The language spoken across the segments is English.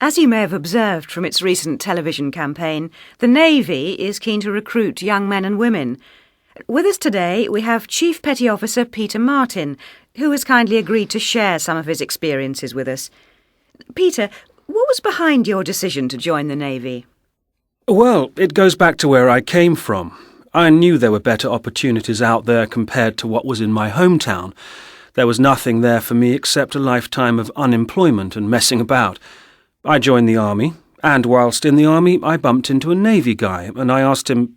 As you may have observed from its recent television campaign, the Navy is keen to recruit young men and women. With us today, we have Chief Petty Officer Peter Martin, who has kindly agreed to share some of his experiences with us. Peter, what was behind your decision to join the Navy? Well, it goes back to where I came from. I knew there were better opportunities out there compared to what was in my hometown. There was nothing there for me except a lifetime of unemployment and messing about. I joined the army, and whilst in the army I bumped into a Navy guy, and I asked him,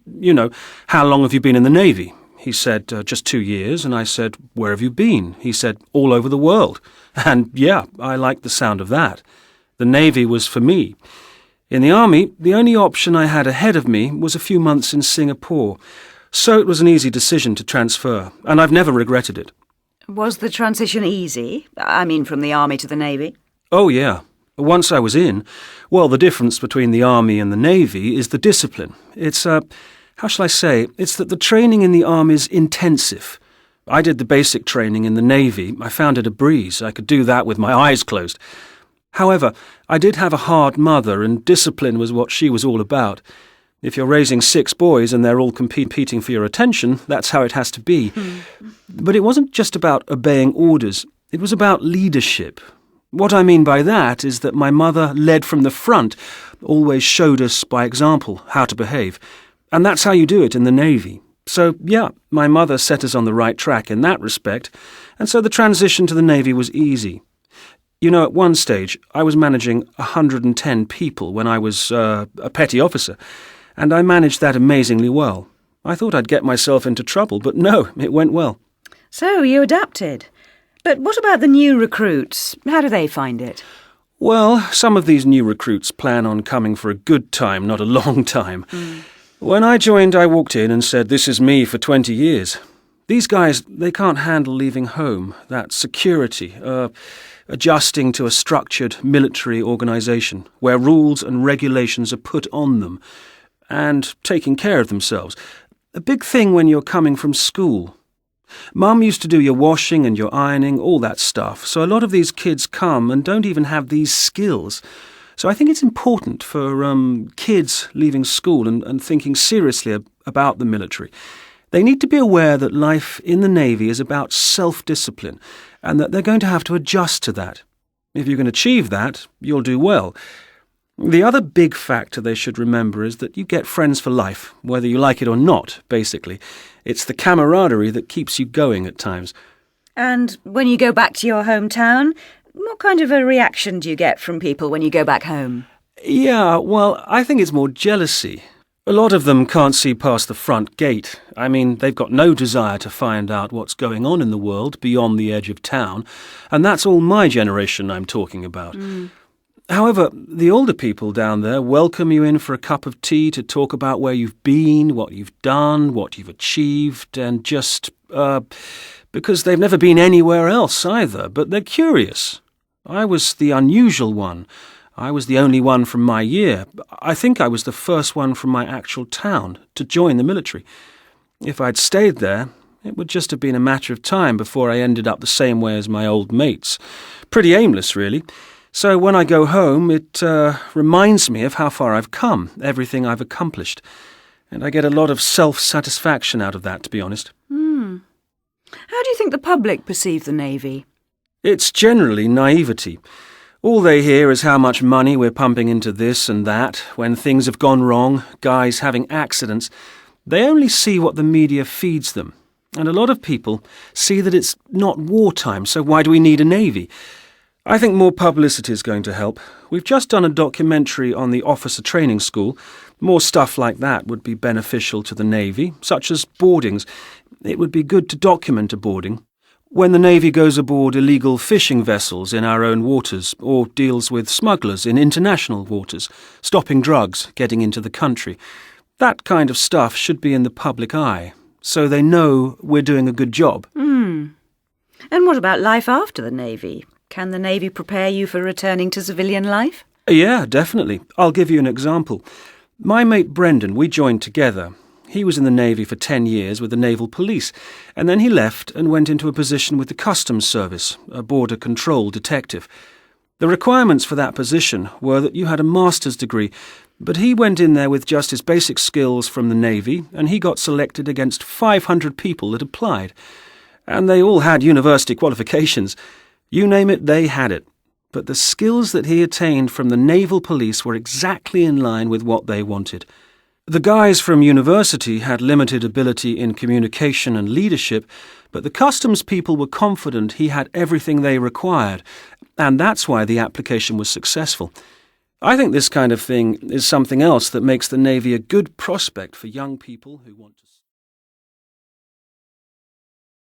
how long have you been in the Navy? He said, just 2 years, and I said, where have you been? He said, all over the world. And yeah, I liked the sound of that. The Navy was for me. In the army, the only option I had ahead of me was a few months in Singapore, so it was an easy decision to transfer, and I've never regretted it. Was the transition easy? I mean, from the army to the Navy? Oh, yeah. Once I was in, well, the difference between the army and the Navy is the discipline. It's it's that the training in the army is intensive. I did the basic training in the Navy. I found it a breeze. I could do that with my eyes closed. However, I did have a hard mother, and discipline was what she was all about. If you're raising 6 boys and they're all competing for your attention, that's how it has to be. But it wasn't just about obeying orders. It was about leadership. What I mean by that is that my mother led from the front, always showed us by example how to behave. And that's how you do it in the Navy. So, yeah, my mother set us on the right track in that respect, and so the transition to the Navy was easy. At one stage, I was managing 110 people when I was a petty officer, and I managed that amazingly well. I thought I'd get myself into trouble, but no, it went well. So you adapted. But what about the new recruits? How do they find it? Well, some of these new recruits plan on coming for a good time, not a long time. When I joined, I walked in and said, this is me for 20 years. These guys, they can't handle leaving home, that security, adjusting to a structured military organisation where rules and regulations are put on them, and taking care of themselves. A big thing when you're coming from school. Mum used to do your washing and your ironing, all that stuff, so a lot of these kids come and don't even have these skills. So I think it's important for kids leaving school and thinking seriously about the military. They need to be aware that life in the Navy is about self-discipline and that they're going to have to adjust to that. If you can achieve that, you'll do well. The other big factor they should remember is that you get friends for life, whether you like it or not, basically. It's the camaraderie that keeps you going at times. And when you go back to your hometown, what kind of a reaction do you get from people when you go back home? Yeah, well, I think it's more jealousy. A lot of them can't see past the front gate. I mean, they've got no desire to find out what's going on in the world beyond the edge of town, and that's all my generation I'm talking about. However, the older people down there welcome you in for a cup of tea to talk about where you've been, what you've done, what you've achieved, and just, because they've never been anywhere else either, but they're curious. I was the unusual one. I was the only one from my year. I think I was the first one from my actual town to join the military. If I'd stayed there, it would just have been a matter of time before I ended up the same way as my old mates. Pretty aimless, really. So when I go home, it reminds me of how far I've come, everything I've accomplished. And I get a lot of self-satisfaction out of that, to be honest. How do you think the public perceive the Navy? It's generally naivety. All they hear is how much money we're pumping into this and that, when things have gone wrong, guys having accidents. They only see what the media feeds them. And a lot of people see that it's not wartime, so why do we need a Navy? I think more publicity is going to help. We've just done a documentary on the officer training school. More stuff like that would be beneficial to the Navy, such as boardings. It would be good to document a boarding. When the Navy goes aboard illegal fishing vessels in our own waters, or deals with smugglers in international waters, stopping drugs getting into the country, that kind of stuff should be in the public eye, so they know we're doing a good job. And what about life after the Navy? Can the Navy prepare you for returning to civilian life? Yeah, definitely. I'll give you an example. My mate Brendan, we joined together. He was in the Navy for 10 years with the Naval Police, and then he left and went into a position with the Customs Service, a border control detective. The requirements for that position were that you had a master's degree, but he went in there with just his basic skills from the Navy, and he got selected against 500 people that applied. And they all had university qualifications. You name it, they had it. But the skills that he attained from the Naval Police were exactly in line with what they wanted. The guys from university had limited ability in communication and leadership, but the customs people were confident he had everything they required, and that's why the application was successful. I think this kind of thing is something else that makes the Navy a good prospect for young people who want to